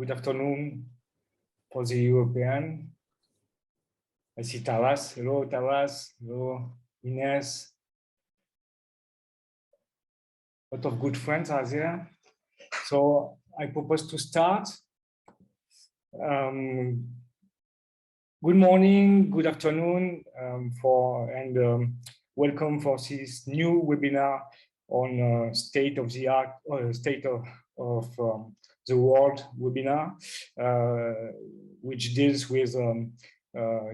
Good afternoon for the European. I see Taras. Hello, Taras. Hello, Ines. A lot of good friends are there. So I propose to start. Good morning, good afternoon, welcome for this new webinar on state of the art, or state of the world webinar, which deals with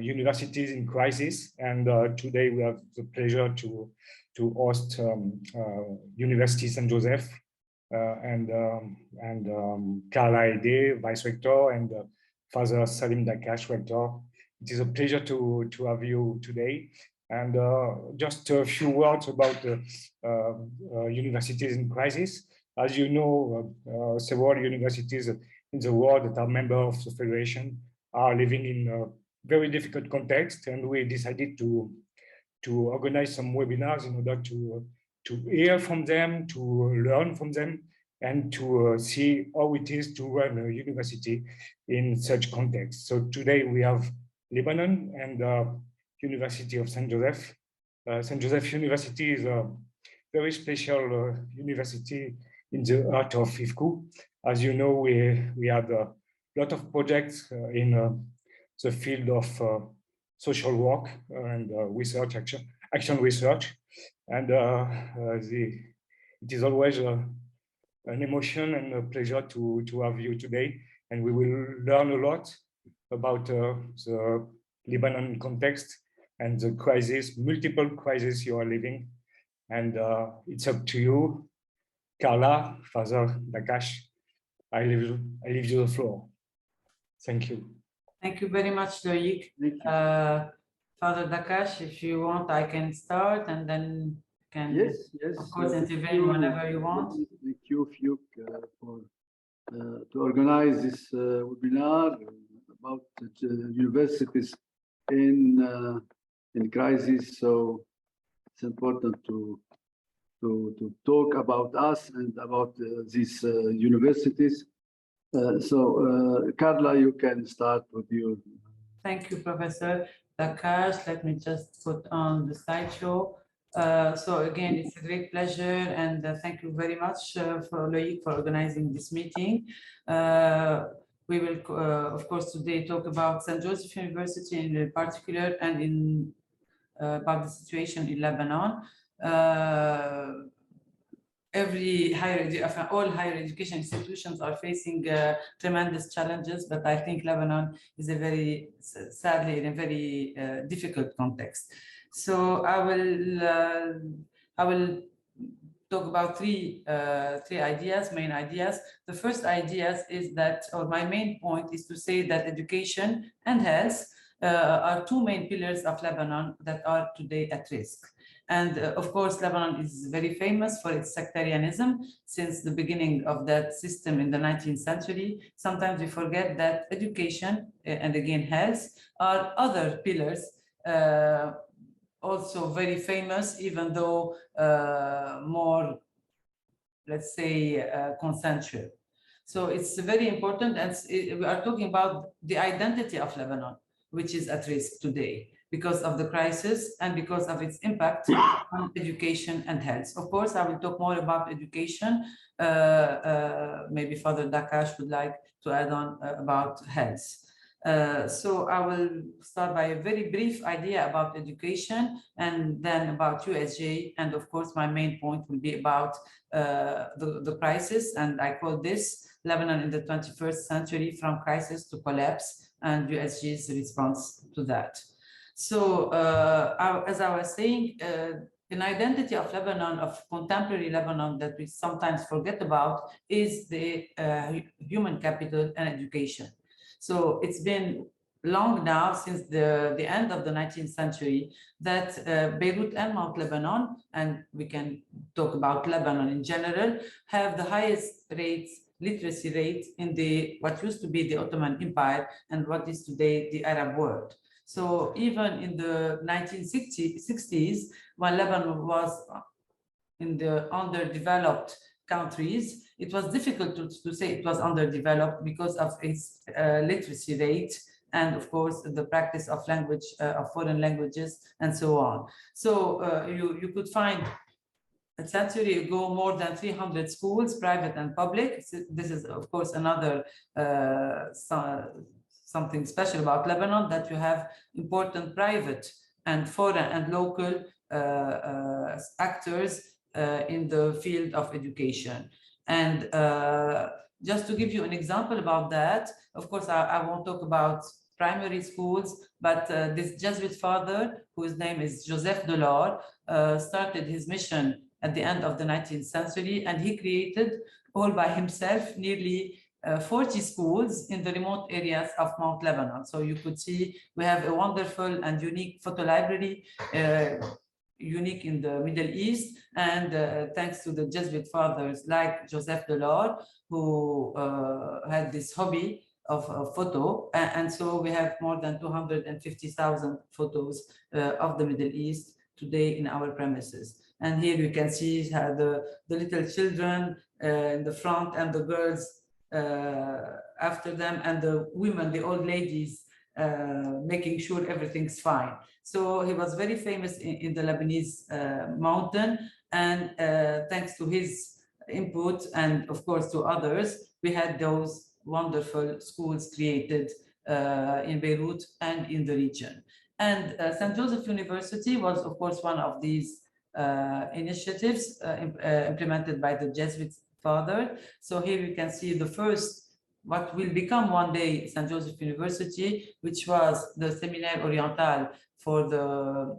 universities in crisis. And today we have the pleasure to host University St. Joseph and Carla Eddé, Vice Rector, and Father Salim Daccache, Rector. It is a pleasure to have you today. And just a few words about universities in crisis. As you know, several universities in the world that are members of the Federation are living in a very difficult context, and we decided to organize some webinars in order to hear from them, to learn from them, and to see how it is to run a university in such context. So today we have Lebanon and University of St. Joseph. St. Joseph University is a very special university in the heart of FIUC-IFCU. As you know, we had a lot of projects in the field of social work and research, action research. And it is always an emotion and a pleasure to have you today. And we will learn a lot about the Lebanon context and the crisis, multiple crises you are living. And it's up to you, Carla, Father Daccache. I leave you the floor. Thank you. Thank you very much, Loic. Father Daccache, if you want, I can start and then can, yes, of course, intervene whenever you want. Thank you, FIUC, for to organize this webinar about universities in crisis. So it's important to talk about us and about these universities. Carla, you can start with your. Thank you, Professor Daccache. Let me just put on the slideshow. So again, it's a great pleasure, and thank you very much for Loic for organizing this meeting. We will, of course, today talk about St. Joseph University in particular, and in about the situation in Lebanon. All higher education institutions are facing tremendous challenges, but I think Lebanon is sadly in a very difficult context. So I will talk about three main ideas. The first idea is that, or my main point is to say that education and health are two main pillars of Lebanon that are today at risk. And of course, Lebanon is very famous for its sectarianism since the beginning of that system in the 19th century. Sometimes we forget that education and again health are other pillars, also very famous, even though more, let's say, consensual. So it's very important, and we are talking about the identity of Lebanon, which is at risk today because of the crisis and because of its impact on education and health. Of course, I will talk more about education. Maybe Father Daccache would like to add on about health. So I will start by a very brief idea about education, and then about USJ, and of course my main point will be about the crisis, and I call this Lebanon in the 21st century, from crisis to collapse, and USJ's response to that. So as I was saying, an identity of Lebanon, of contemporary Lebanon, that we sometimes forget about is the human capital and education. So it's been long now, since the end of the 19th century, that Beirut and Mount Lebanon, and we can talk about Lebanon in general, have the highest literacy rate in what used to be the Ottoman Empire and what is today the Arab world. So even in the 1960s, when Lebanon was in the underdeveloped countries, it was difficult to say it was underdeveloped because of its literacy rate and, of course, the practice of language, of foreign languages, and so on. So you could find a century ago more than 300 schools, private and public. This is, of course, another something special about Lebanon, that you have important private and foreign and local actors in the field of education. And just to give you an example about that, of course, I won't talk about primary schools, but this Jesuit father, whose name is Joseph Delors, started his mission at the end of the 19th century, and he created all by himself nearly 40 schools in the remote areas of Mount Lebanon. So you could see we have a wonderful and unique photo library, unique in the Middle East, and thanks to the Jesuit fathers like Joseph Delors, who had this hobby of photo, and so we have more than 250,000 photos of the Middle East today in our premises. And here you can see the little children in the front and the girls after them, and the women, the old ladies, making sure everything's fine. So he was very famous in the Lebanese mountain, and thanks to his input and, of course, to others, we had those wonderful schools created in Beirut and in the region. And St. Joseph University was, of course, one of these initiatives implemented by the Jesuit father. So here you can see the first, what will become one day St. Joseph University, which was the Séminaire Oriental for the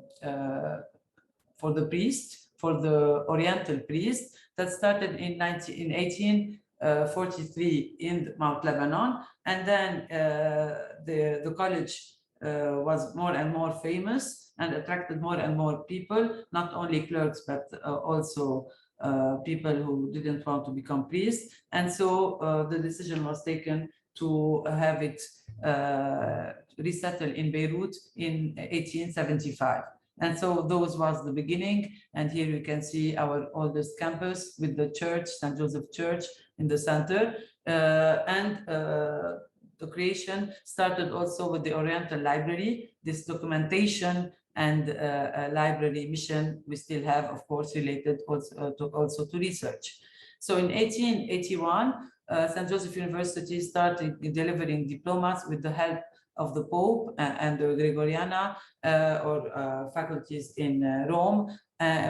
priest, for the Oriental priest, that started in 1843 in Mount Lebanon, and then the college was more and more famous and attracted more and more people, not only clerks, but also people who didn't want to become priests. And so the decision was taken to have it resettle in Beirut in 1875. And so those was the beginning. And here you can see our oldest campus with the church, St. Joseph Church, in the center. The creation started also with the Oriental Library, this documentation and library mission we still have, of course, related also to research. So in 1881, St. Joseph University started delivering diplomas with the help of the Pope and the Gregoriana or faculties in Rome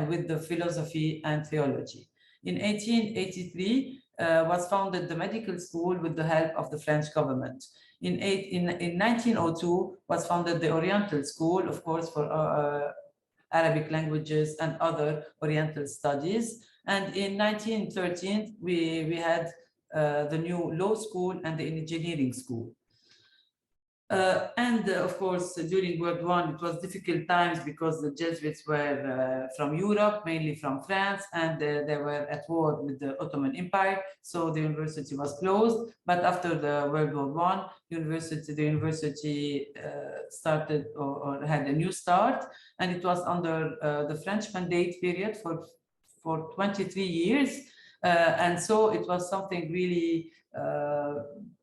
with the philosophy and theology. In 1883 was founded the medical school with the help of the French government. In 1902 was founded the Oriental School, of course, for Arabic languages and other Oriental studies. And in 1913, we had the new law school and the engineering school. Of course, during World War I, it was difficult times because the Jesuits were from Europe, mainly from France, and they were at war with the Ottoman Empire, so the university was closed. But after the World War I, the university started or had a new start, and it was under the French mandate period for 23 years. And so it was something really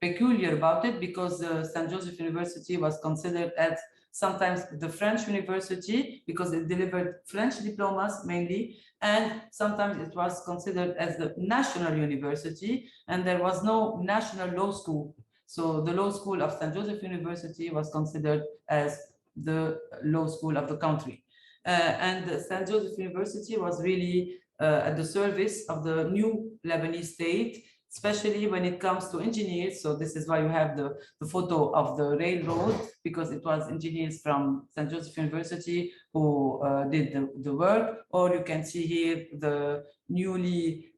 peculiar about it, because St. Joseph University was considered as sometimes the French university because it delivered French diplomas mainly, and sometimes it was considered as the national university, and there was no national law school. So the law school of St. Joseph University was considered as the law school of the country. And St. Joseph University was really at the service of the new Lebanese state, especially when it comes to engineers. So this is why you have the photo of the railroad, because it was engineers from St. Joseph University who did the work. Or you can see here the newly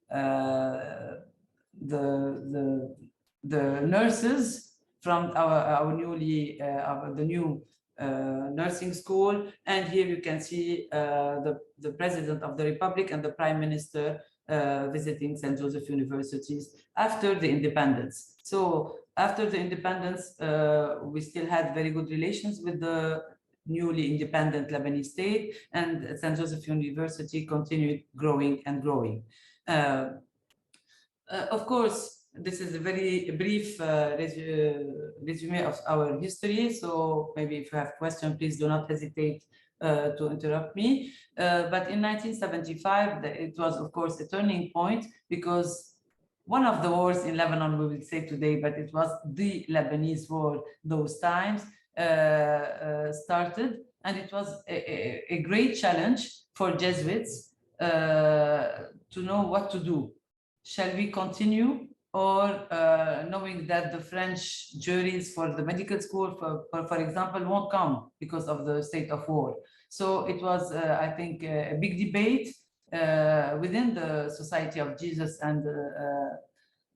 the nurses from our newly the new nursing school. And here you can see the President of the Republic and the Prime Minister visiting St. Joseph Universities after the independence. So after the independence, we still had very good relations with the newly independent Lebanese state, and St. Joseph University continued growing and growing. Of course, this is a very brief resume of our history. So maybe if you have questions, please do not hesitate to interrupt me. But in 1975, it was, of course, a turning point, because one of the wars in Lebanon, we will say today, but it was the Lebanese War those times, started. And it was a great challenge for Jesuits to know what to do. Shall we continue, or knowing that the French juries for the medical school, for example, won't come because of the state of war? So it was, I think, a big debate within the Society of Jesus and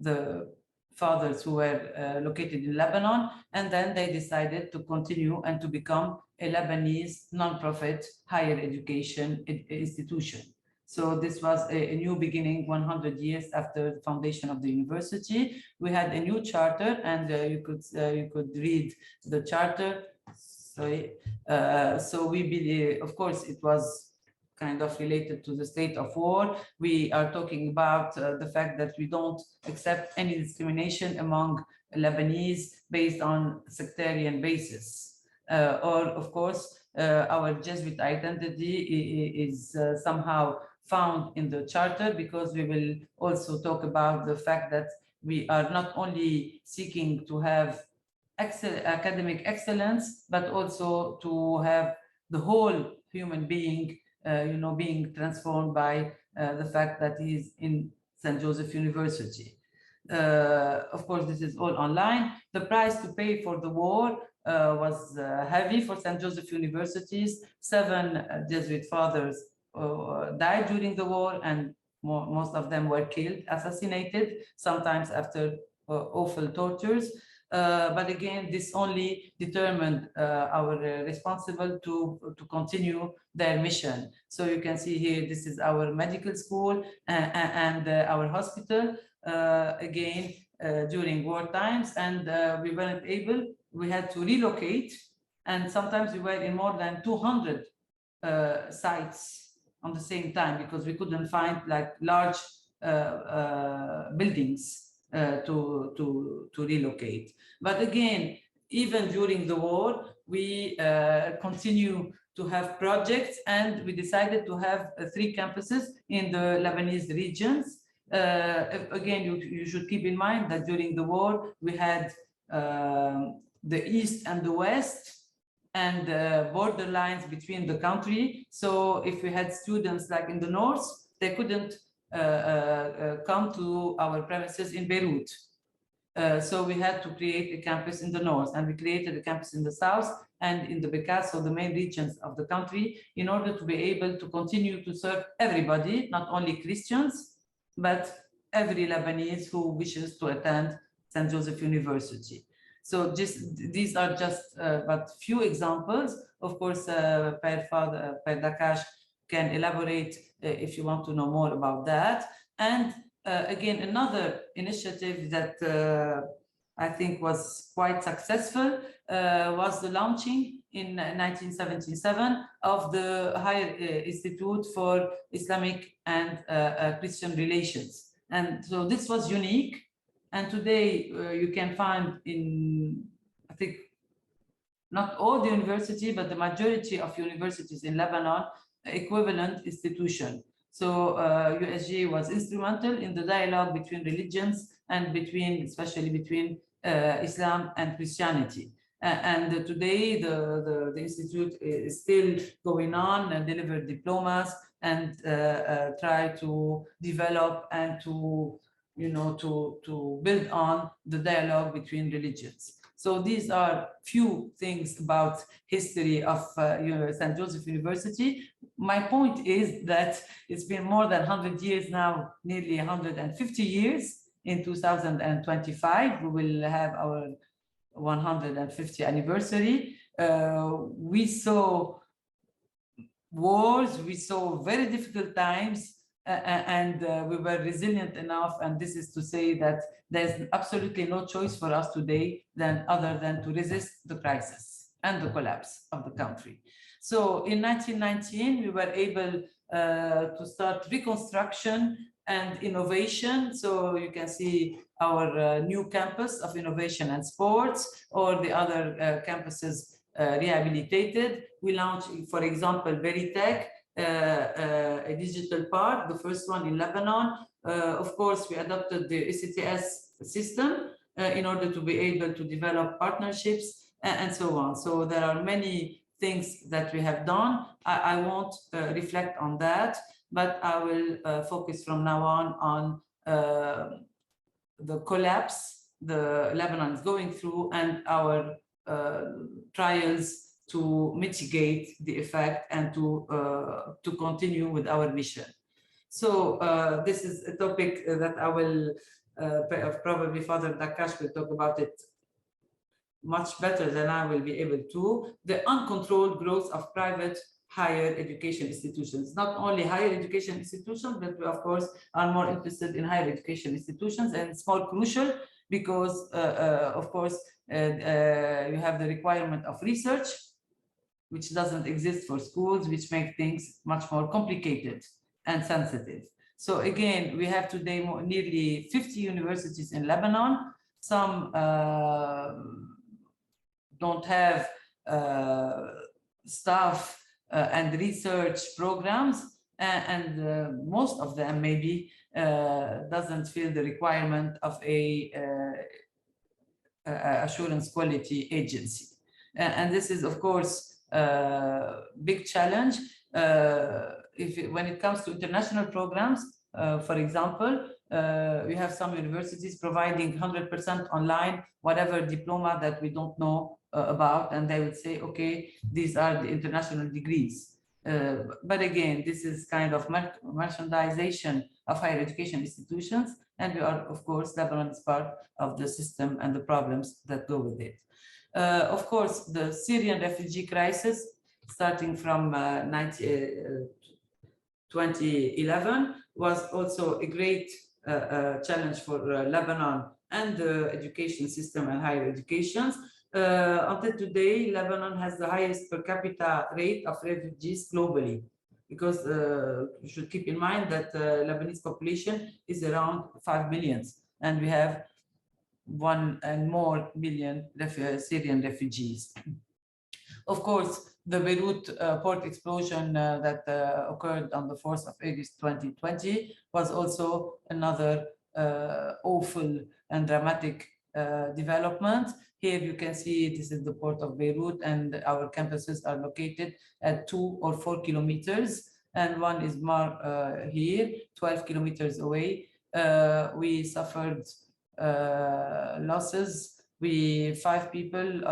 the fathers who were located in Lebanon. And then they decided to continue and to become a Lebanese non-profit higher education institution. So this was a new beginning 100 years after the foundation of the university. We had a new charter, and you could read the charter. Sorry. So we believe, of course, it was kind of related to the state of war. We are talking about the fact that we don't accept any discrimination among Lebanese based on sectarian basis. Or, of course, our Jesuit identity is somehow found in the charter, because we will also talk about the fact that we are not only seeking to have academic excellence, but also to have the whole human being, being transformed by the fact that he is in St. Joseph University. Of course, this is all online. The price to pay for the war was heavy for St. Joseph Universities. 7 Jesuit fathers died during the war, and most of them were killed, assassinated, sometimes after awful tortures. But again, this only determined our responsible to continue their mission. So you can see here, this is our medical school and our hospital, again, during war times. And we weren't able, we had to relocate. And sometimes we were in more than 200 sites on the same time, because we couldn't find like large buildings to relocate. But again, even during the war, we continue to have projects, and we decided to have 3 campuses in the Lebanese regions. Again, you should keep in mind that during the war, we had the East and the West, and border lines between the country. So if we had students like in the north, they couldn't come to our premises in Beirut. So we had to create a campus in the north, and we created a campus in the south and in the Daccache, so the main regions of the country, in order to be able to continue to serve everybody, not only Christians, but every Lebanese who wishes to attend St. Joseph University. So these are just but few examples. Of course, Per Daccache can elaborate if you want to know more about that. And again, another initiative that I think was quite successful was the launching in 1977 of the Higher Institute for Islamic and Christian Relations. And so this was unique. And today you can find in, I think, not all the university, but the majority of universities in Lebanon, equivalent institution. So USG was instrumental in the dialogue between religions and especially between Islam and Christianity. And today the institute is still going on and deliver diplomas and try to develop and to build on the dialogue between religions. So these are few things about history of St. Joseph University. My point is that it's been more than 100 years now, nearly 150 years. In 2025, we will have our 150th anniversary. We saw wars, we saw very difficult times, and we were resilient enough. And this is to say that there's absolutely no choice for us today other than to resist the crisis and the collapse of the country. So in 1919, we were able to start reconstruction and innovation. So you can see our new campus of innovation and sports, or the other campuses rehabilitated. We launched, for example, Veritech, a digital park, the first one in Lebanon. Of course, we adopted the ECTS system in order to be able to develop partnerships and so on. So there are many things that we have done. I won't reflect on that, but I will focus from now on the collapse the Lebanon is going through and our trials to mitigate the effect and to continue with our mission. So this is a topic that I will probably Father Daccache will talk about it much better than I will be able to. The uncontrolled growth of private higher education institutions, not only higher education institutions, but we of course are more interested in higher education institutions, and it's more crucial because of course you have the requirement of research, which doesn't exist for schools, which make things much more complicated and sensitive. So again, we have today nearly 50 universities in Lebanon. Some don't have staff and research programs, and most of them maybe doesn't feel the requirement of a assurance quality agency. And this is, of course, a big challenge. When it comes to international programs, for example, we have some universities providing 100% online, whatever diploma that we don't know about, and they would say, okay, these are the international degrees. But again, this is kind of merchandization of higher education institutions, and we are, of course, Lebanon is part of the system and the problems that go with it. Of course, the Syrian refugee crisis, starting from 2011, was also a great challenge for Lebanon and the education system and higher education. Until today, Lebanon has the highest per capita rate of refugees globally, because you should keep in mind that the Lebanese population is around 5 million, and we have 1 and more million Syrian refugees. Of course, the Beirut port explosion that occurred on the 4th of August 2020 was also another awful and dramatic development. Here you can see this is the port of Beirut, and our campuses are located at 2 or 4 kilometers, and one is more here, 12 kilometers away. We suffered losses. 5 people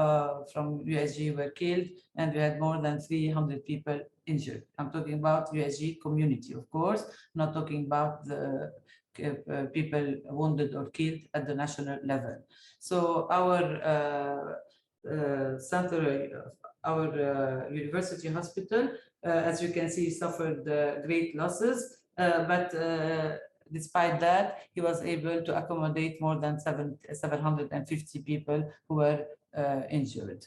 from USG were killed, and we had more than 300 people injured. I'm talking about USG community, of course, not talking about the people wounded or killed at the national level. So our university hospital, as you can see, suffered great losses, but despite that, he was able to accommodate more than 750 people who were injured.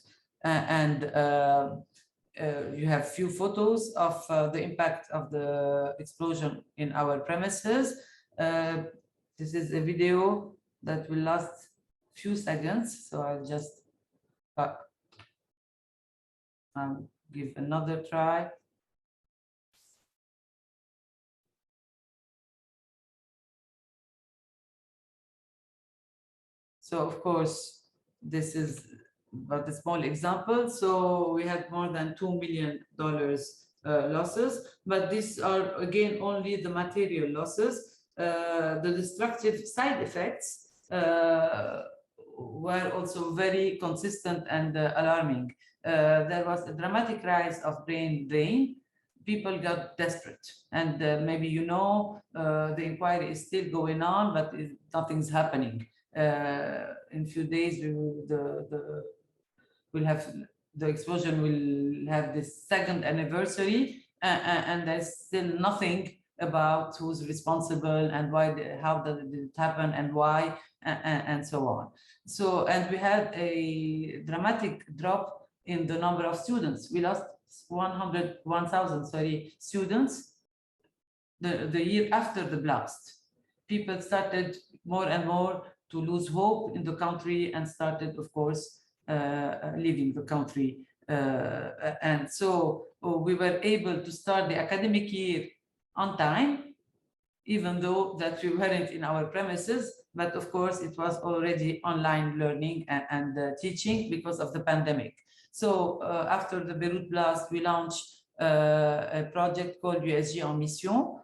You have few photos of the impact of the explosion in our premises. This is a video that will last few seconds, so I'll just give another try. So of course, this is but a small example. So we had more than $2 million losses, but these are again only the material losses. The destructive side effects were also very consistent and alarming. There was a dramatic rise of brain drain. People got desperate, and maybe you know the inquiry is still going on, but nothing's happening. In a few days, the explosion will have this 2nd anniversary, and there's still nothing about who's responsible and why, how did it happen, and why, and so on. So, and we had a dramatic drop in the number of students. We lost 1,000 students the year after the blast. People started more and more to lose hope in the country and started, of course, leaving the country. And so we were able to start the academic year on time, even though that we weren't in our premises, but of course it was already online learning and teaching because of the pandemic. So after the Beirut blast, we launched a project called USG en Mission,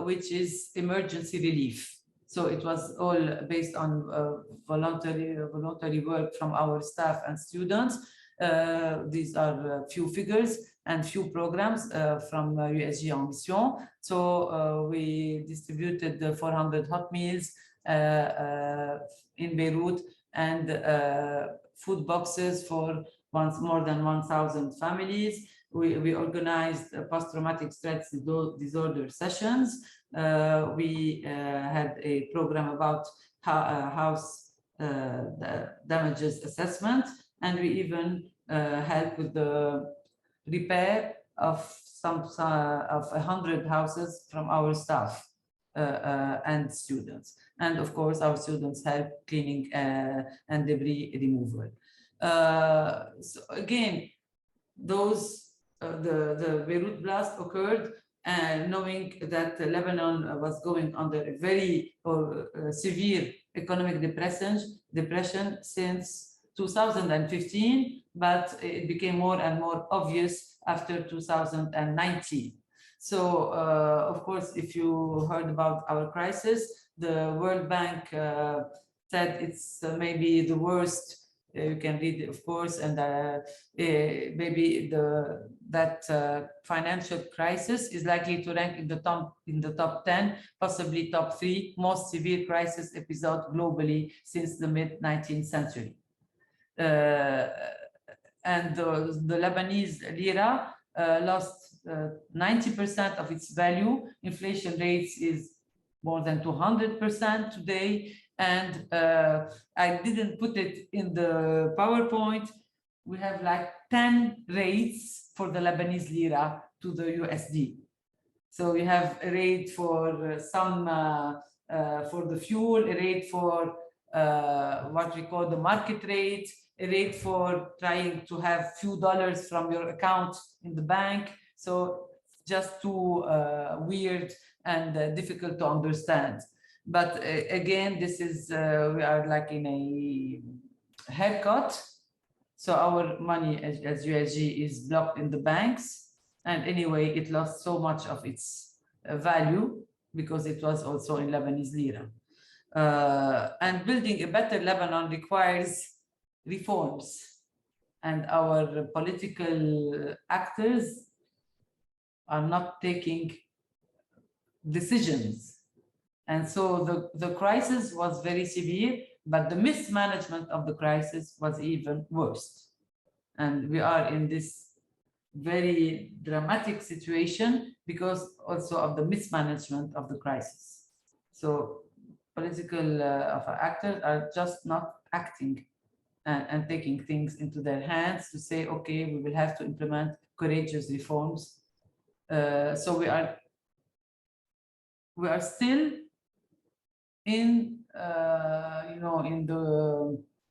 which is emergency relief. So it was all based on voluntary work from our staff and students. These are few figures and few programs from USG en Mission. So we distributed the 400 hot meals in Beirut and food boxes for more than 1,000 families. We organized post-traumatic stress disorder sessions. We had a program about house damages assessment, and we even helped with the repair of 100 houses from our staff and students. And of course, our students helped cleaning and debris removal. So again, the Beirut blast occurred, and knowing that Lebanon was going under a very severe economic depression since 2015, but it became more and more obvious after 2019. So, of course, if you heard about our crisis, the World Bank said it's maybe the worst. You can read it, of course, and maybe that financial crisis is likely to rank in the top 10, possibly top 3 most severe crisis episode globally since the mid-19th century. And the Lebanese lira lost 90% of its value. Inflation rates is more than 200% today. And I didn't put it in the PowerPoint. We have like 10 rates for the Lebanese lira to the USD. So we have a rate for some for the fuel, a rate for what we call the market rate, a rate for trying to have few dollars from your account in the bank. So just too weird and difficult to understand. But again, this is, we are like in a haircut. So our money as USG is blocked in the banks. And anyway, it lost so much of its value because it was also in Lebanese lira. And building a better Lebanon requires reforms. And our political actors are not taking decisions. And so the crisis was very severe, but the mismanagement of the crisis was even worse. And we are in this very dramatic situation because also of the mismanagement of the crisis. So political actors are just not acting and taking things into their hands to say, okay, we will have to implement courageous reforms. So we are still in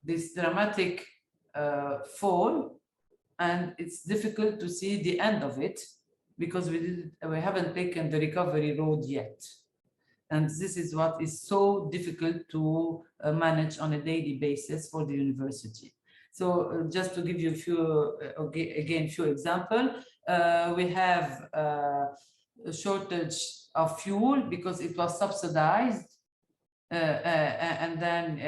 this dramatic fall, and it's difficult to see the end of it because we haven't taken the recovery road yet, and this is what is so difficult to manage on a daily basis for the university. So just to give you a few examples, we have a shortage of fuel because it was subsidized. And then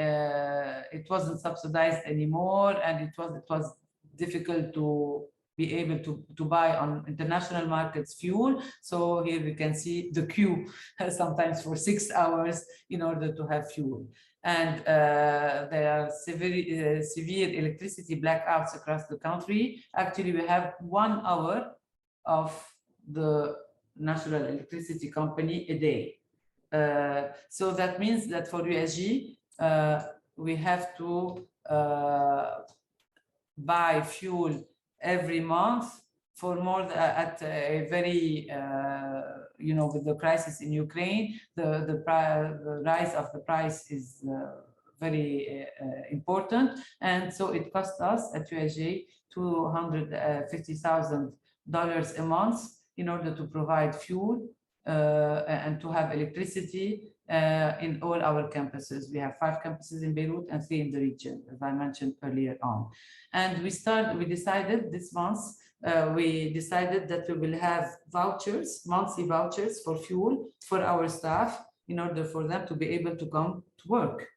it wasn't subsidized anymore, and it was difficult to be able to buy on international markets fuel. So here we can see the queue sometimes for 6 hours in order to have fuel. And there are severe electricity blackouts across the country. Actually, we have 1 hour of the national electricity company a day. So that means that for USG, we have to buy fuel every month for more at a very with the crisis in Ukraine, the rise of the price is very important. And so it cost us at USG $250,000 a month in order to provide fuel and to have electricity in all our campuses. We have 5 campuses in Beirut and 3 in the region, as I mentioned earlier on. And we decided this month, we decided that we will have vouchers, monthly vouchers for fuel for our staff in order for them to be able to come to work.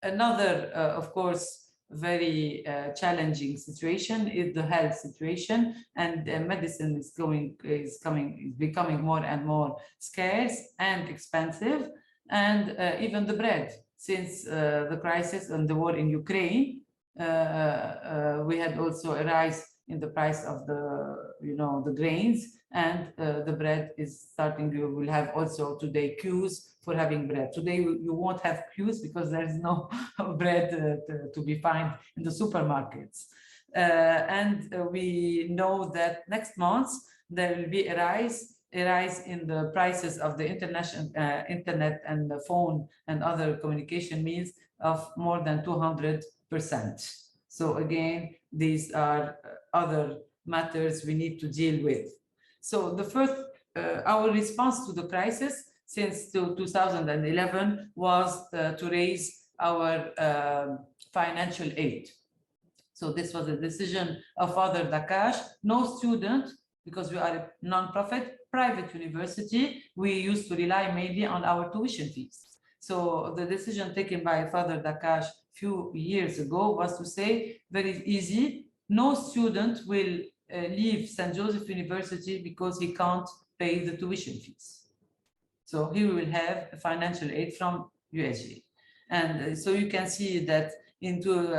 Another, of course, very challenging situation is the health situation, and medicine is becoming more and more scarce and expensive, and even the bread, since the crisis and the war in Ukraine, we had also a rise in the price of the grains, and the bread is starting. You will have also today queues for having bread. Today you won't have queues because there is no bread to be found in the supermarkets. And we know that next month there will be a rise in the prices of the internet and the phone and other communication means of more than 200%. So again, these are other matters we need to deal with. So the first, our response to the crisis since 2011 was to raise our financial aid. So this was a decision of Father Daccache. No student, because we are a non-profit private university, we used to rely mainly on our tuition fees. So the decision taken by Father Daccache a few years ago was to say, very easy, no student will leave St. Joseph University because he can't pay the tuition fees. So he will have a financial aid from USG. And so you can see that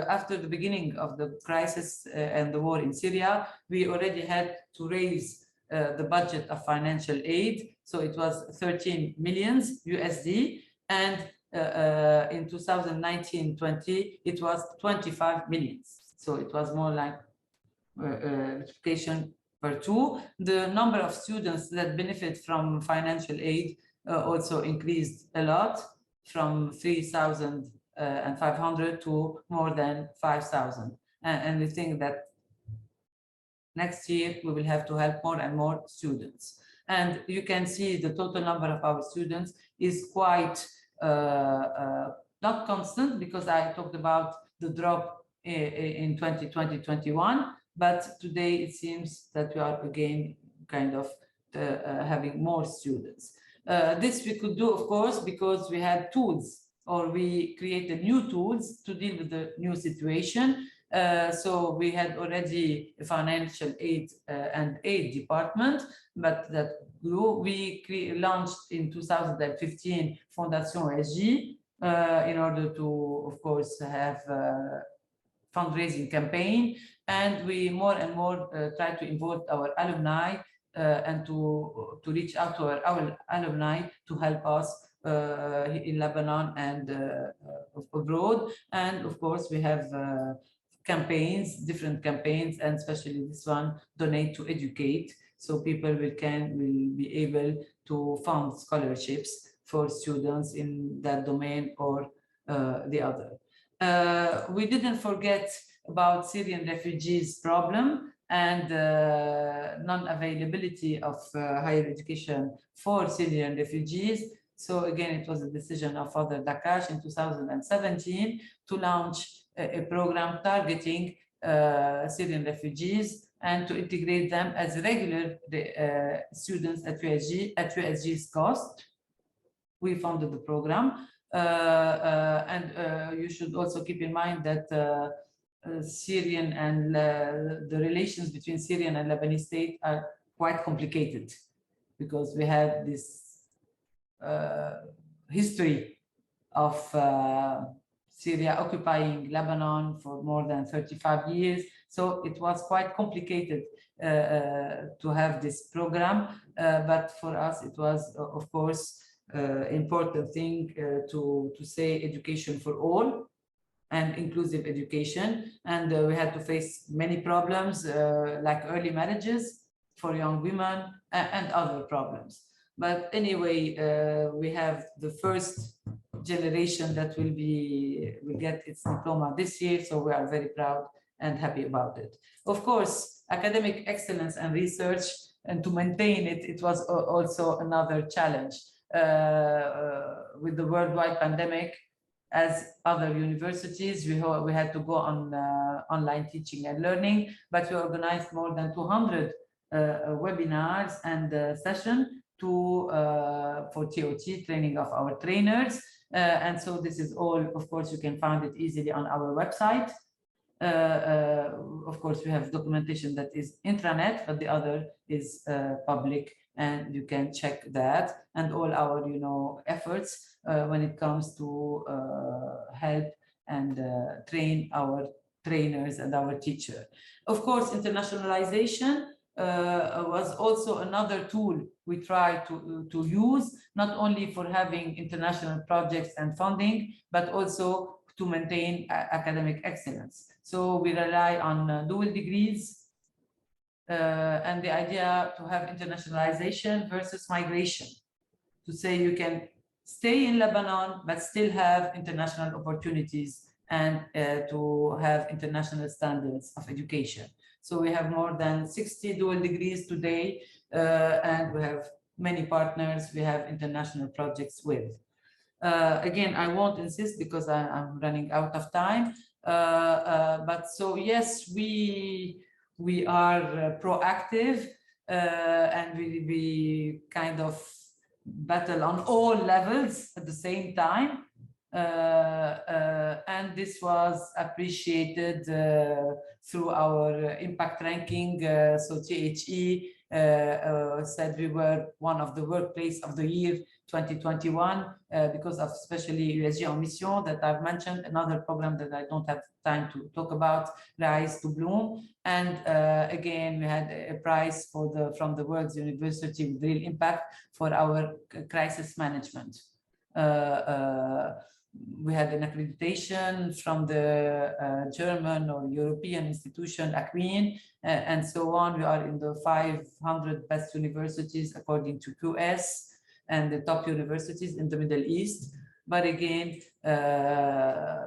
after the beginning of the crisis and the war in Syria, we already had to raise the budget of financial aid. So it was 13 million USD. And in 2019-20, it was 25 million. So it was more like multiplication per 2. The number of students that benefit from financial aid also increased a lot, from 3,500 to more than 5,000. And we think that next year we will have to help more and more students. And you can see the total number of our students is quite not constant, because I talked about the drop in 2020-21, but today it seems that we are again kind of having more students. This we could do, of course, because we had tools, or we created new tools to deal with the new situation. So we had already a financial aid and aid department, but that grew. We launched in 2015 Fondation SG in order to, of course, have a fundraising campaign, and we more and more try to involve our alumni and to reach out to our alumni to help us in Lebanon and abroad. And of course, we have campaigns, different campaigns, and especially this one, Donate to Educate. So people will be able to fund scholarships for students in that domain or the other. We didn't forget about Syrian refugees problem and non-availability of higher education for Syrian refugees. So again, it was a decision of Father Daccache in 2017 to launch a program targeting Syrian refugees and to integrate them as regular students at USG's cost. We funded the program. And you should also keep in mind that Syrian and the relations between Syrian and Lebanese state are quite complicated, because we have this history of Syria occupying Lebanon for more than 35 years. So it was quite complicated to have this program. But for us, it was, of course, important thing to say education for all and inclusive education. And we had to face many problems like early marriages. for young women, and other problems. But anyway, we have the first generation that will get its diploma this year, so we are very proud and happy about it. Of course, academic excellence and research, and to maintain it, it was also another challenge. With the worldwide pandemic, as other universities, we had to go on online teaching and learning, but we organized more than 200 webinars and sessions for TOT, training of our trainers. And so this is all, of course, you can find it easily on our website. Of course, we have documentation that is intranet, but the other is public, and you can check that, and all our efforts when it comes to help and train our trainers and our teacher. Of course, internationalization was also another tool we try to use, not only for having international projects and funding, but also to maintain academic excellence. So we rely on dual degrees and the idea to have internationalization versus migration, to say you can stay in Lebanon, but still have international opportunities and to have international standards of education. So we have more than 60 dual degrees today, and we have many partners we have international projects with. Again, I won't insist because I'm running out of time. But so yes, we are proactive, and we kind of battle on all levels at the same time. And this was appreciated through our impact ranking. So THE said we were one of the workplace of the year 2021 because of especially USG en Mission that I've mentioned, another program that I don't have time to talk about, Rise to Bloom. And again, we had a prize from the World University with Real Impact for our crisis management. We had an accreditation from the German or European institution, ACWIN, and so on. We are in the 500 best universities according to QS and the top universities in the Middle East. But again, I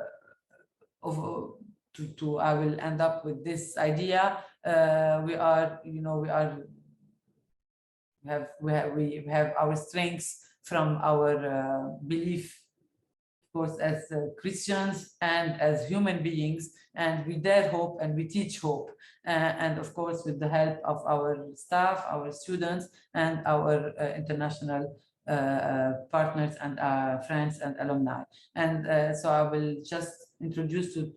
will end up with this idea. We have our strengths from our belief, of course, as Christians and as human beings, and we dare hope and we teach hope. And of course, with the help of our staff, our students, and our international partners and friends and alumni. And so I will just introduce to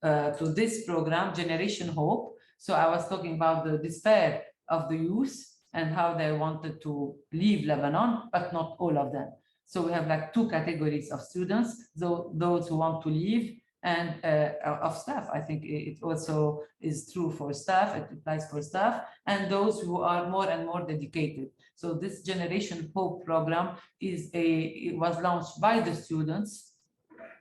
this program, Generation Hope. So I was talking about the despair of the youth and how they wanted to leave Lebanon, but not all of them. So we have like two categories of students, those who want to leave, and of staff. I think it also is true for staff, it applies for staff, and those who are more and more dedicated. So this Generation Hope program it was launched by the students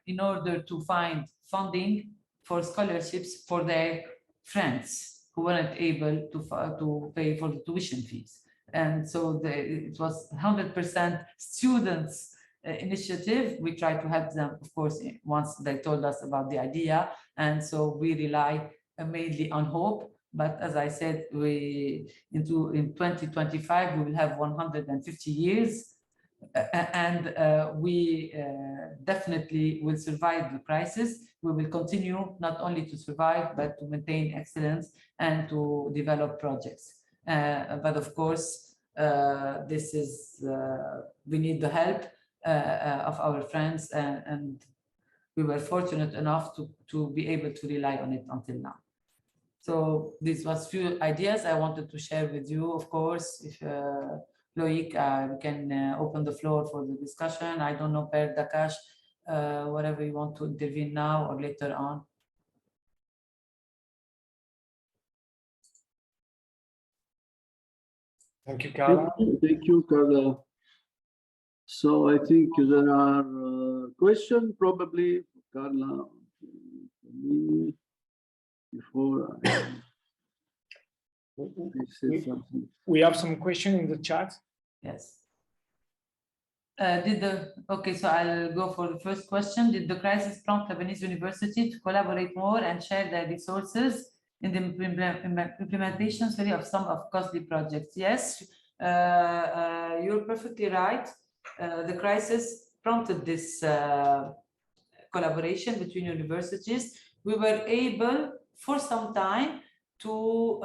in order to find funding for scholarships for their friends who weren't able to pay for the tuition fees. And so it was 100% students initiative. We tried to help them, of course, once they told us about the idea. And so we rely mainly on hope. But as I said, in 2025, we will have 150 years. And we definitely will survive the crisis. We will continue not only to survive, but to maintain excellence and to develop projects. But of course, we need the help of our friends, and we were fortunate enough to be able to rely on it until now. So this was few ideas I wanted to share with you. Of course, if Loic, we can open the floor for the discussion. I don't know, Per, Daccache, whatever you want to intervene now or later on. Thank you, Carla. Thank you, Carla. So I think there are questions probably, Carla, before You said something. We have some question in the chat. Yes. Okay, so I'll go for the first question. Did the crisis prompt Lebanese University to collaborate more and share their resources in the implementation of some of Cosby projects? Yes, you're perfectly right. The crisis prompted this collaboration between universities. We were able for some time to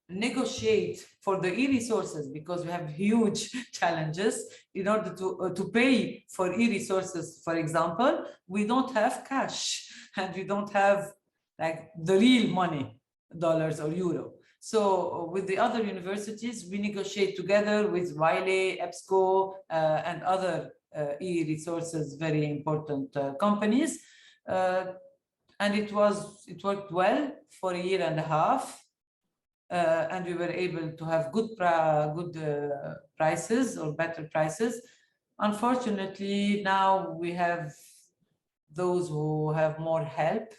negotiate for the e-resources, because we have huge challenges in order to pay for e-resources. For example, we don't have cash and we don't have like the real money, dollars or euro. So with the other universities, we negotiate together with Wiley, EBSCO, and other e-resources, very important companies. And it worked well for a year and a half. And we were able to have good prices or better prices. Unfortunately, now we have those who have more help.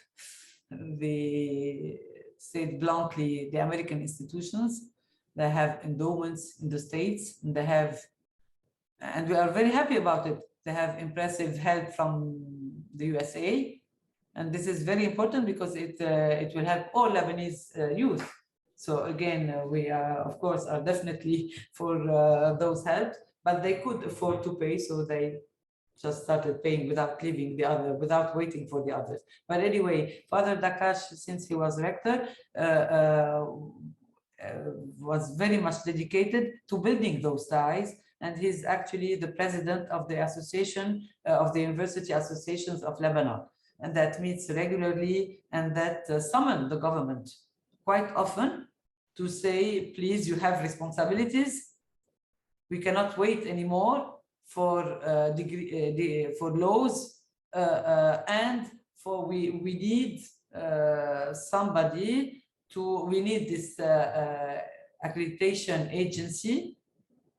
They said bluntly, the American institutions, they have endowments in the States, and they have, and we are very happy about it. They have impressive help from the USA. And this is very important because it will help all Lebanese youth. So again, we are, of course, are definitely for those help, but they could afford to pay, so they just started paying without leaving the other, without waiting for the others. But anyway, Father Daccache, since he was rector, was very much dedicated to building those ties, and he's actually the president of the association of the University Associations of Lebanon, and that meets regularly and that summon the government quite often to say, please, you have responsibilities. We cannot wait anymore for for laws, and for we need somebody to, we need this accreditation agency,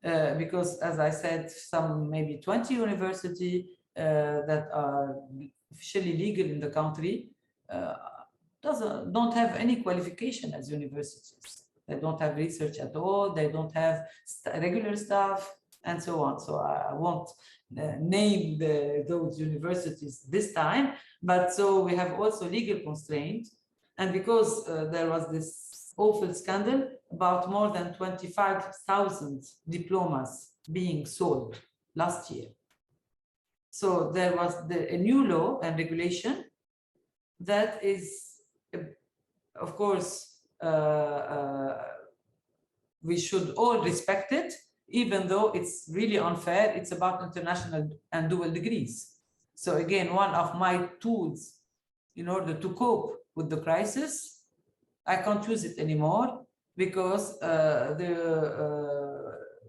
because as I said, some maybe 20 universities that are officially legal in the country don't have any qualification as universities. They don't have research at all. They don't have regular staff and so on. So I won't name those universities this time, but so we have also legal constraints. And because there was this awful scandal about more than 25,000 diplomas being sold last year. So there was a new law and regulation that is, of course, we should all respect it, even though it's really unfair. It's about international and dual degrees. So again, one of my tools in order to cope with the crisis, I can't use it anymore because the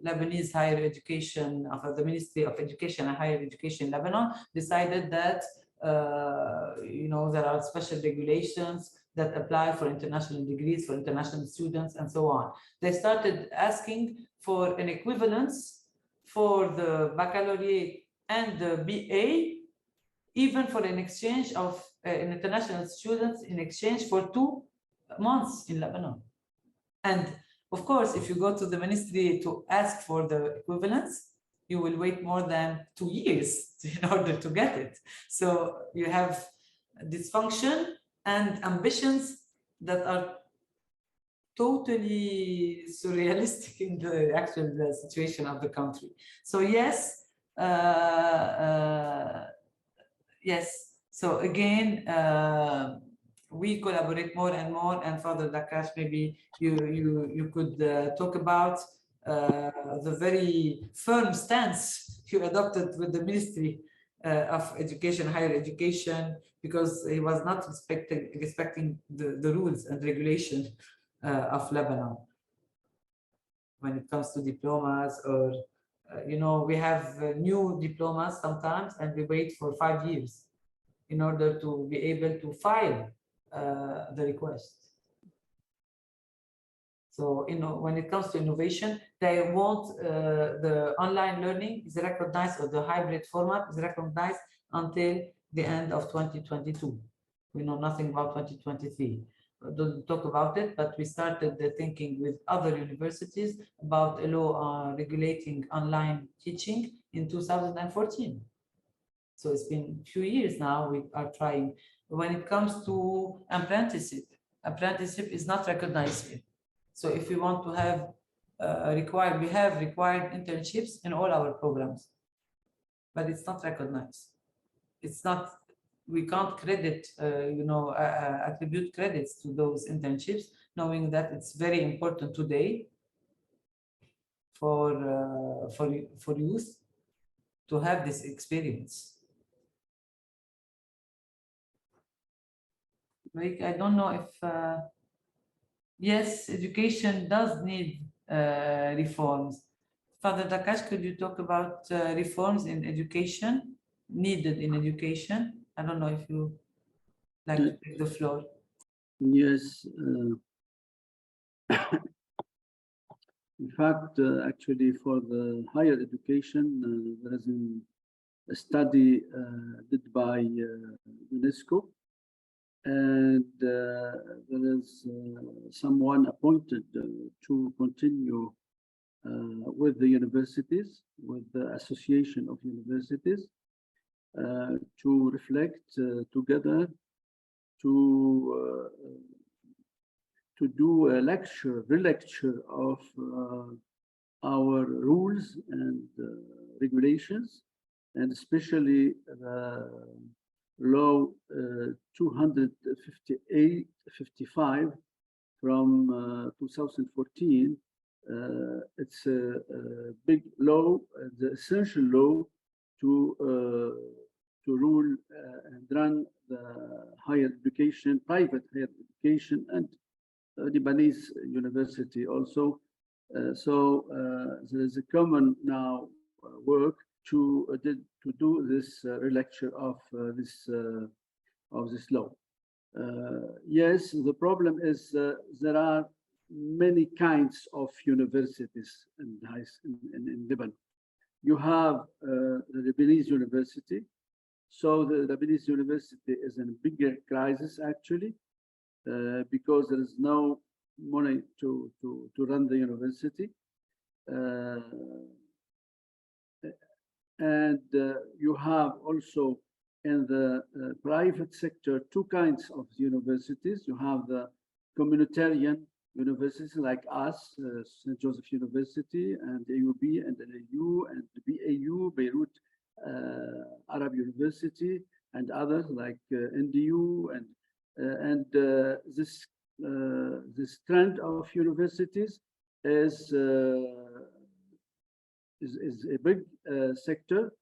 Lebanese higher education, of the Ministry of Education and Higher Education in Lebanon, decided that there are special regulations that apply for international degrees, for international students, and so on. They started asking for an equivalence for the baccalaureate and the BA, even for an exchange of international students in exchange for 2 months in Lebanon. And of course, if you go to the ministry to ask for the equivalence, you will wait more than 2 years in order to get it. So you have dysfunction and ambitions that are totally surrealistic in the actual situation of the country. So yes, yes. So again, we collaborate more and more. And Father Daccache, maybe you could talk about the very firm stance you adopted with the Ministry of Education, Higher Education, because he was not respecting the rules and regulation of Lebanon when it comes to diplomas, or we have new diplomas sometimes, and we wait for 5 years in order to be able to file the request. So, when it comes to innovation, they want the online learning is recognized, or the hybrid format is recognized until the end of 2022. We know nothing about 2023. don't talk about it, but we started the thinking with other universities about a law regulating online teaching in 2014. So it's been a few years now we are trying. When it comes to apprenticeship is not recognized here. So if we want to have we have required internships in all our programs, but it's not recognized. It's not, we can't credit, attribute credits to those internships, knowing that it's very important today for youth to have this experience. Like, I don't know if, yes, education does need reforms. Father Daccache, could you talk about reforms in education, needed in education? I don't know if you like to take the floor. Yes. In fact, actually, for the higher education, there is a study did by UNESCO, and there is someone appointed to continue with the universities, with the Association of Universities, to reflect together, to do a relecture of our rules and regulations, and especially law 258-55 from 2014. It's a big law, the essential law to rule and run the higher education, private higher education, and Lebanese university also. So there is a common now work to do this relecture of this law. Yes, the problem is there are many kinds of universities in Lebanon. You have the Lebanese University. So the Lebanese University is in a bigger crisis actually, because there is no money to run the university. And you have also in the private sector two kinds of universities. You have the communitarian universities like us, St. Joseph University, and AUB and LAU and BAU, Beirut Arab University, and others like NDU, and this trend of universities is a big sector,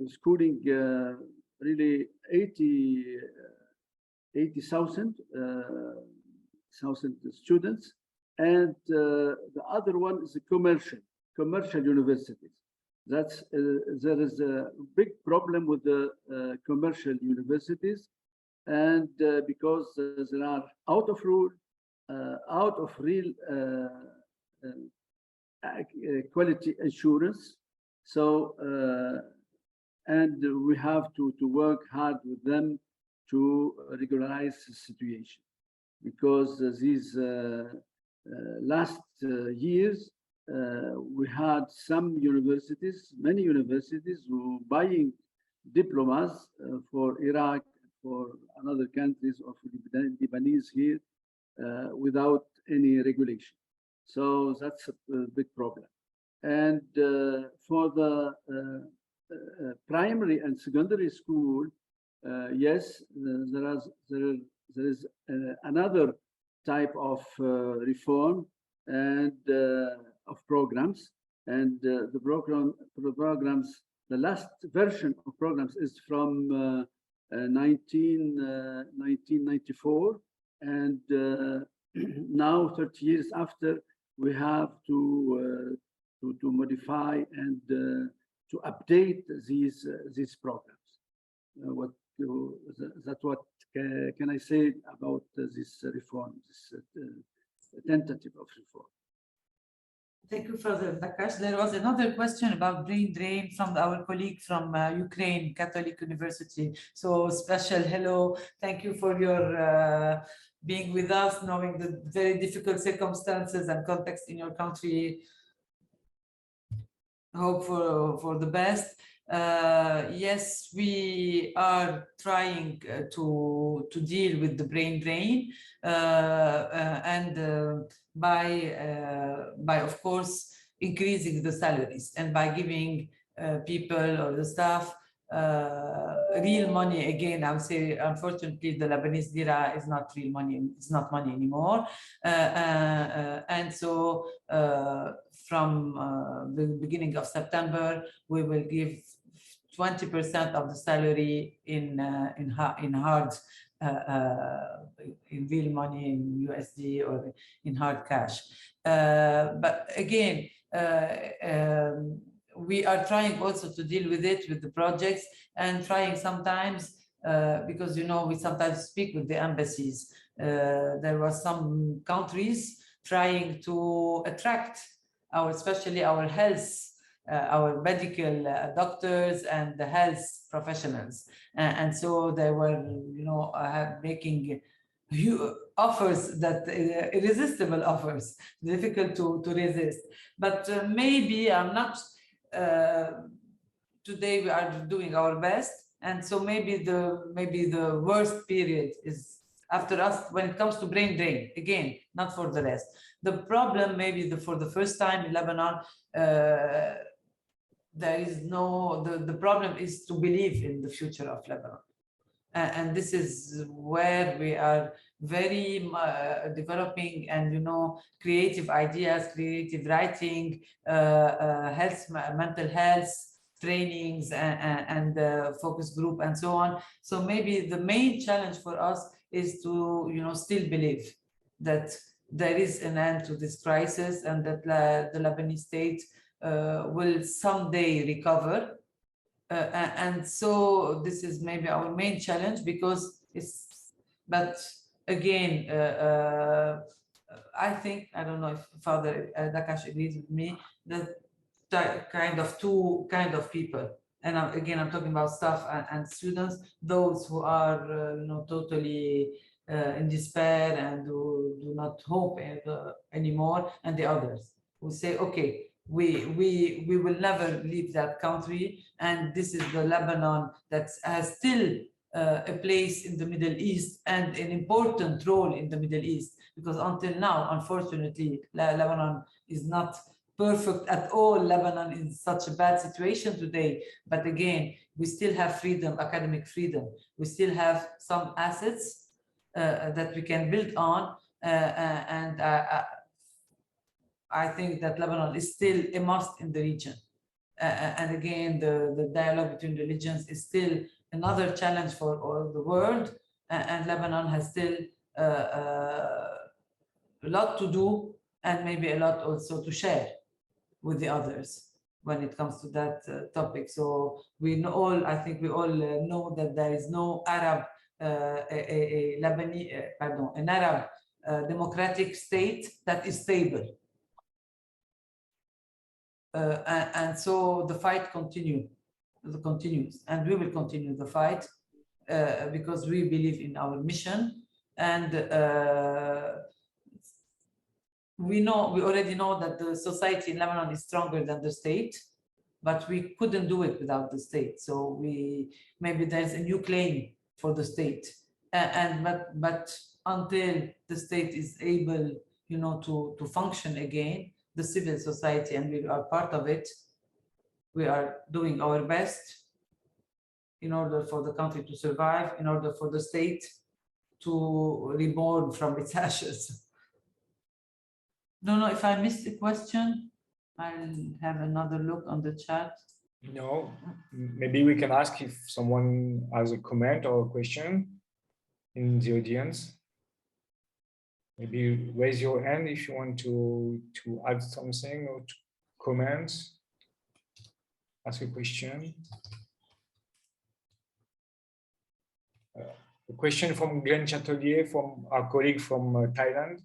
schooling really 80,000 students, and the other one is the commercial universities. That's there is a big problem with the commercial universities, and because there are out of real quality assurance. So and we have to work hard with them to regularize the situation, because these last years we had many universities who buying diplomas for Iraq, for another countries of Lebanese here without any regulation. So that's a big problem. And for the primary and secondary school, yes, there is another type of reform and of programs, and the programs, the last version of programs is from 1994, and now 30 years after, we have to modify and to update these programs. That's what can I say about this reform, this tentative of reform. Thank you, Father Daccache. There was another question about brain drain from our colleague from Ukraine Catholic University. So special hello. Thank you for your being with us, knowing the very difficult circumstances and context in your country. Hope for the best. Yes, we are trying to deal with the brain drain, and by of course increasing the salaries and by giving people or the staff real money. Again, I would say, unfortunately, the Lebanese lira is not real money. It's not money anymore, and so from the beginning of September, we will give 20% of the salary in hard, in real money, in USD or in hard cash. But again, we are trying also to deal with it with the projects and trying sometimes, because we sometimes speak with the embassies. There were some countries trying to attract especially our health, our medical doctors and the health professionals, and so they were, making offers that irresistible offers, difficult to resist. But maybe I'm not. Today we are doing our best, and so maybe the worst period is after us when it comes to brain drain. Again, not for the rest. The problem maybe for the first time in Lebanon, there is the problem is to believe in the future of Lebanon. And this is where we are very developing and, creative ideas, creative writing, mental health trainings and focus group and so on. So maybe the main challenge for us is to, still believe that there is an end to this crisis and that the Lebanese state will someday recover. And so this is maybe our main challenge, because but again, I think, I don't know if Father Daccache agrees with me, that kind of two kind of people. And again, I'm talking about staff and students, those who are, totally in despair and who do not hope anymore, and the others who say, okay, we will never leave that country, and this is the Lebanon that has still a place in the Middle East and an important role in the Middle East, because until now, unfortunately, Lebanon is not perfect at all. Lebanon is in such a bad situation today, but again, we still have freedom, academic freedom. We still have some assets that we can build on, and I think that Lebanon is still a must in the region. And again, the dialogue between religions is still another challenge for all the world, and Lebanon has still a lot to do, and maybe a lot also to share with the others when it comes to that topic. So I think we all know that there is no Arab, an Arab democratic state that is stable. And so the fight continues, and we will continue the fight because we believe in our mission, and we already know that the society in Lebanon is stronger than the state, but we couldn't do it without the state. So maybe there's a new claim for the state, but until the state is able, to function again, the civil society, and we are part of it, we are doing our best in order for the country to survive, in order for the state to reborn from its ashes. Don't know if I missed the question. I'll have another look on the chat. No, maybe we can ask if someone has a comment or a question in the audience. Maybe raise your hand if you want to add something or to comment, ask a question. A question from Glenn Chatelier, from our colleague from Thailand,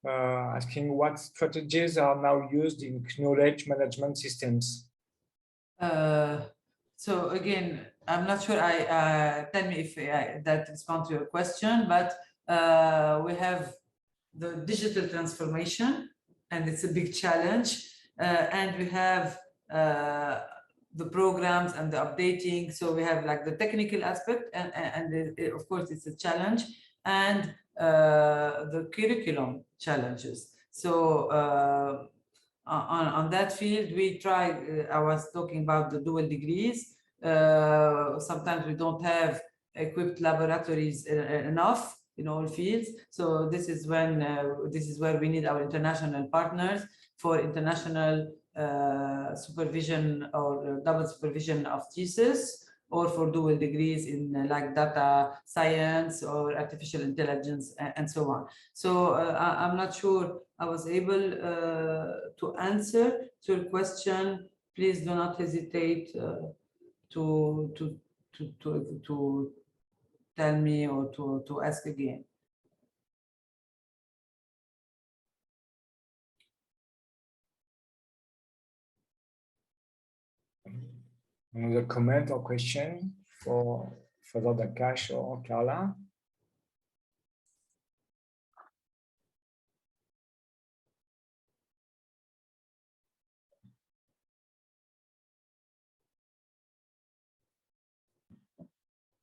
asking what strategies are now used in knowledge management systems. So again, I'm not sure tell me if that responds to your question, but We have the digital transformation, and it's a big challenge. And we have the programs and the updating. So we have like the technical aspect, and of course it's a challenge, and the curriculum challenges. So on that field, we try, I was talking about the dual degrees. Sometimes we don't have equipped laboratories enough in all fields. So this is when this is where we need our international partners for international supervision or double supervision of thesis, or for dual degrees in like data science or artificial intelligence and so on. So I'm not sure I was able to answer to your question. Please do not hesitate to tell me or to ask again. Another comment or question for Daccache or Carla?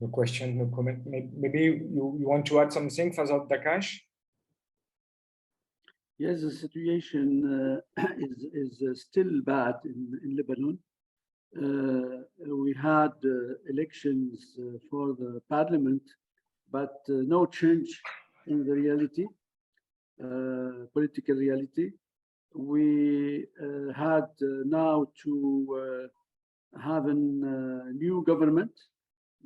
No question, no comment. Maybe you want to add something, Father Daccache? Yes, the situation is still bad in Lebanon. We had elections for the parliament, but no change in the reality, political reality. We had now to have a new government,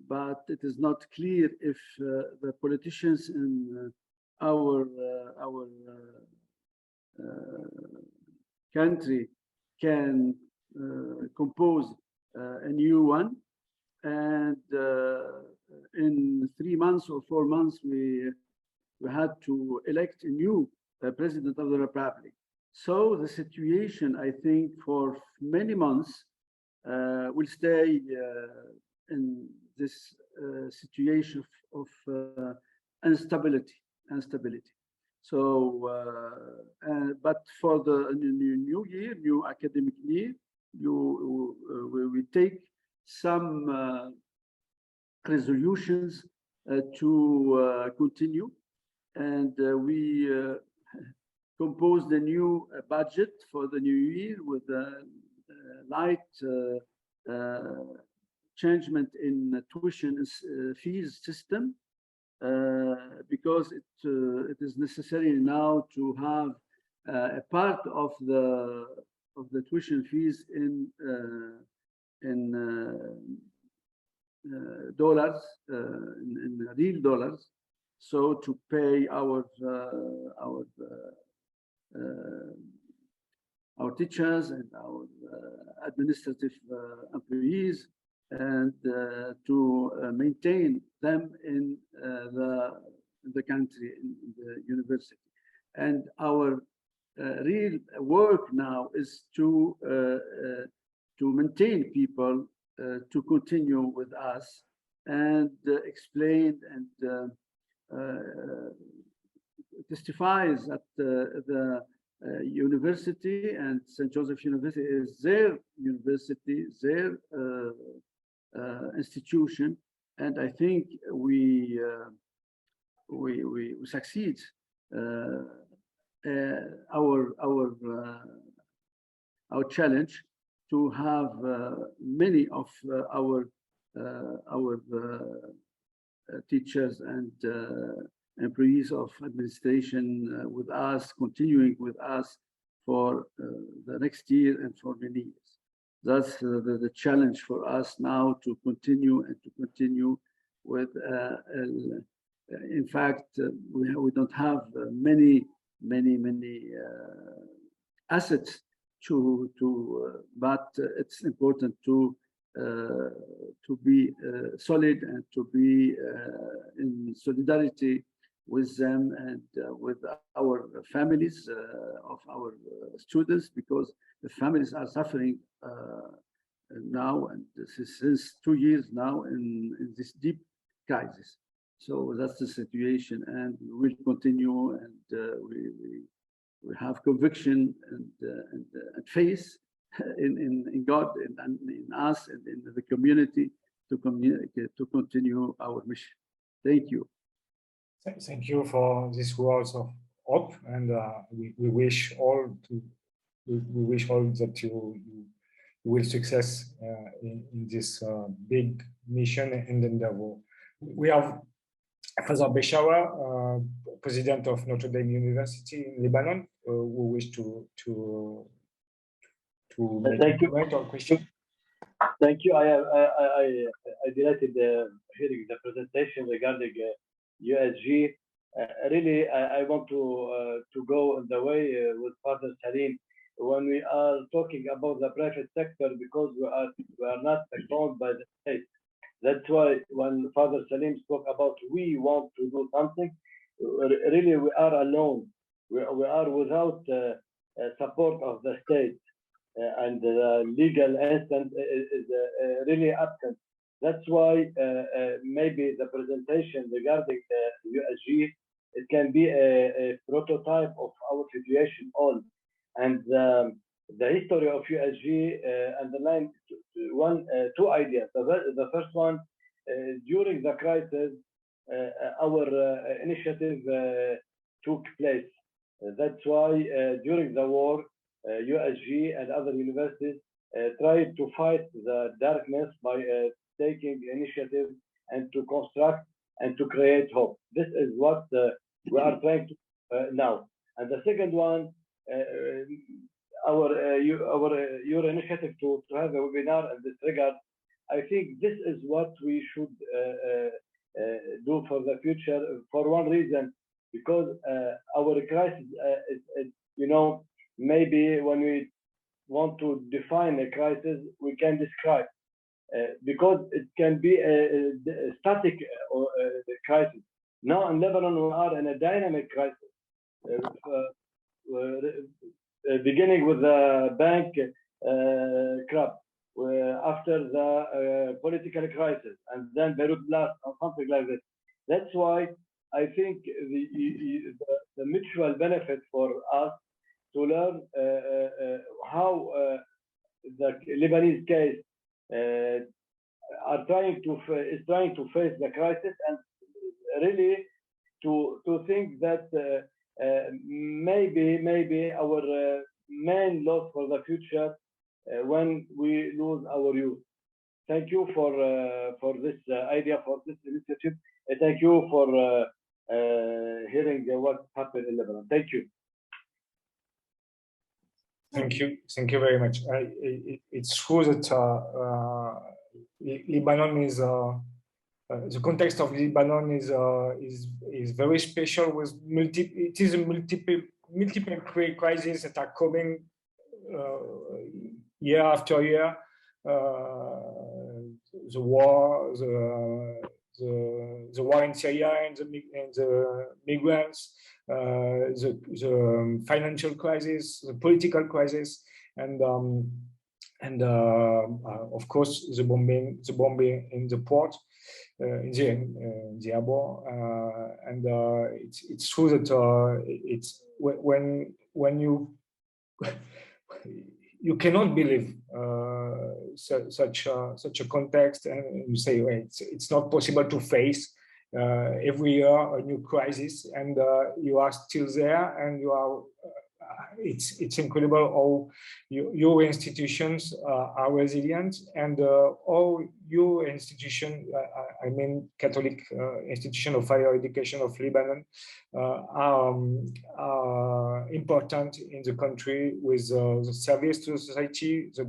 but it is not clear if the politicians in our country can compose a new one. And in 3 months or 4 months, we had to elect a new president of the republic. So the situation, I think, for many months will stay in this situation of instability. So, but for the new year, new academic year, we take some resolutions to continue, and we composed a new budget for the new year with a light changement in tuition fees system, because it is necessary now to have a part of the tuition fees in dollars, in real dollars, so to pay our teachers and our administrative employees, and to maintain them in the country, in the university. And our real work now is to maintain people to continue with us, and explain and testifies that the university and St. Joseph University is their university, their institution, and I think we succeed. Our challenge to have many of our teachers and employees of administration with us, continuing with us for the next year and for many years. That's the challenge for us now, to continue and to continue with. In fact, we don't have many assets but it's important to be solid and to be in solidarity with them and with our families of our students, because the families are suffering now, and this is since 2 years now in this deep crisis. So that's the situation, and we will continue, and we have conviction and faith in God and in us and in the community to continue our mission. Thank you. Thank you for these words of hope, and we wish all that you will success in this big mission and endeavor. We have Father Beshawa, president of Notre Dame University in Lebanon, who wish to make a comment or question. Thank you. I delighted hearing the presentation regarding USG. Really, I want to go the way with Father Salim when we are talking about the private sector, because we are not owned by the state. That's why when Father Salim spoke about we want to do something, really we are alone. We are without support of the state, and the legal instance is really absent. That's why maybe the presentation regarding the USG, it can be a prototype of our situation all. And the history of USG underlines two ideas. The first one, during the crisis, our initiative took place. That's why during the war, USG and other universities tried to fight the darkness by taking initiative and to construct and to create hope. This is what we are trying to now. And the second one, your initiative to have a webinar in this regard, I think this is what we should do for the future, for one reason, because our crisis is, you know, maybe when we want to define a crisis, we can describe, because it can be a static crisis. Now in Lebanon, we are in a dynamic crisis, beginning with the bank crash, after the political crisis, and then Beirut blast or something like this. That's why I think the mutual benefit for us to learn how the Lebanese case is trying to face the crisis, and really to think that maybe our main loss for the future when we lose our youth. Thank you for this idea, for this initiative. Thank you for hearing what happened in Lebanon. Thank you. Thank you very much. It's true that Lebanon is the context of Lebanon is very special, with multiple crises that are coming year after year. The war, the war in Syria, and the migrants, the financial crisis, the political crisis, and of course the bombing in the port, in the harbor, and it's true that it's when you cannot believe such a context, and you say, well, it's not possible to face every year a new crisis, and you are still there, and you are. It's incredible how your institutions are resilient, and all your institution, I mean Catholic Institution of Higher Education of Lebanon, are important in the country, with the service to the society, the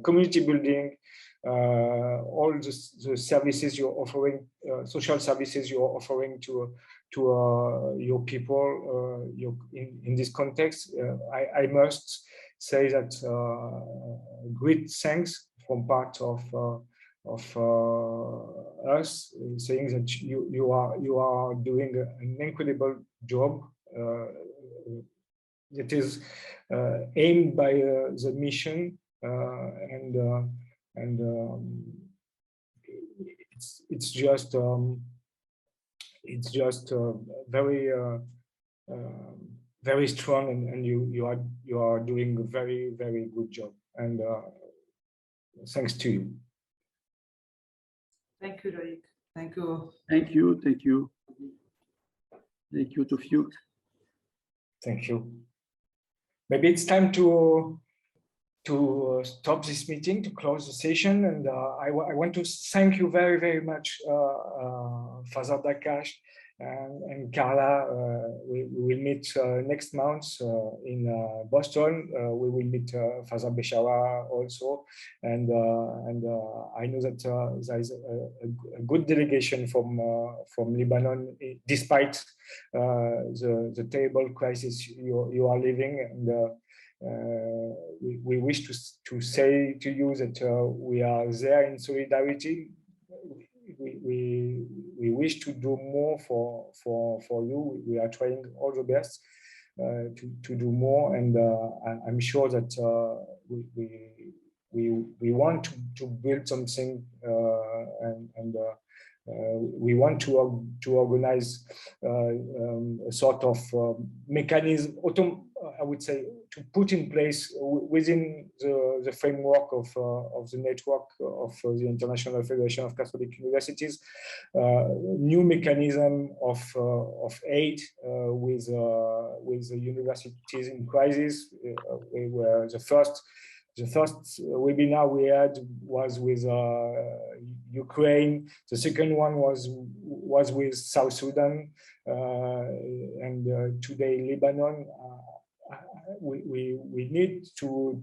community building, all the services you're offering, social services you're offering to your people in this context. I must say that great thanks from part of us, saying that you are doing an incredible job that is aimed by the mission, and it's just it's just very very strong, and you are doing a very, very good job, and thanks to you. Thank you, Loic. Thank you. Thank you. Thank you. Thank you to FIUC. Thank you. Maybe it's time to stop this meeting, to close the session, and I want to thank you very, very much, Father Daccache and Carla. We will meet next month in Boston. We will meet Father Beshawa also, and I know that there is a good delegation from Lebanon, despite the terrible crisis you are living, and we wish to say to you that we are there in solidarity. We wish to do more for you. We are trying all the best to do more, and I'm sure that we want to build something, and we want to organize a sort of mechanism, I would say, to put in place within the framework of the network of the International Federation of Catholic Universities, new mechanism of aid with the universities in crisis. We were the first webinar we had was with Ukraine. The second one was with South Sudan, and today Lebanon. We need to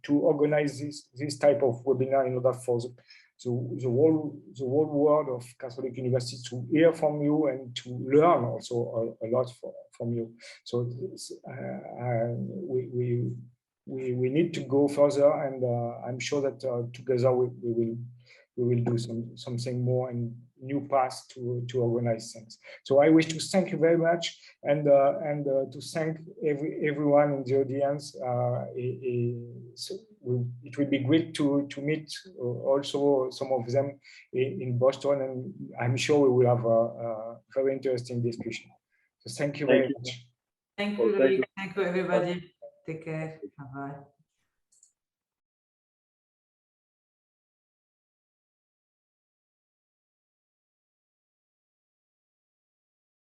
organize this type of webinar in order for the whole world of Catholic universities to hear from you and to learn also a lot from you. So we need to go further, and I'm sure that together we will do something more and new paths to organize things. So I wish to thank you very much, and to thank everyone in the audience. It will be great to meet also some of them in Boston, and I'm sure we will have a very interesting discussion. So thank you very much. Thank you, Loic. Thank you, everybody. Take care. Bye-bye.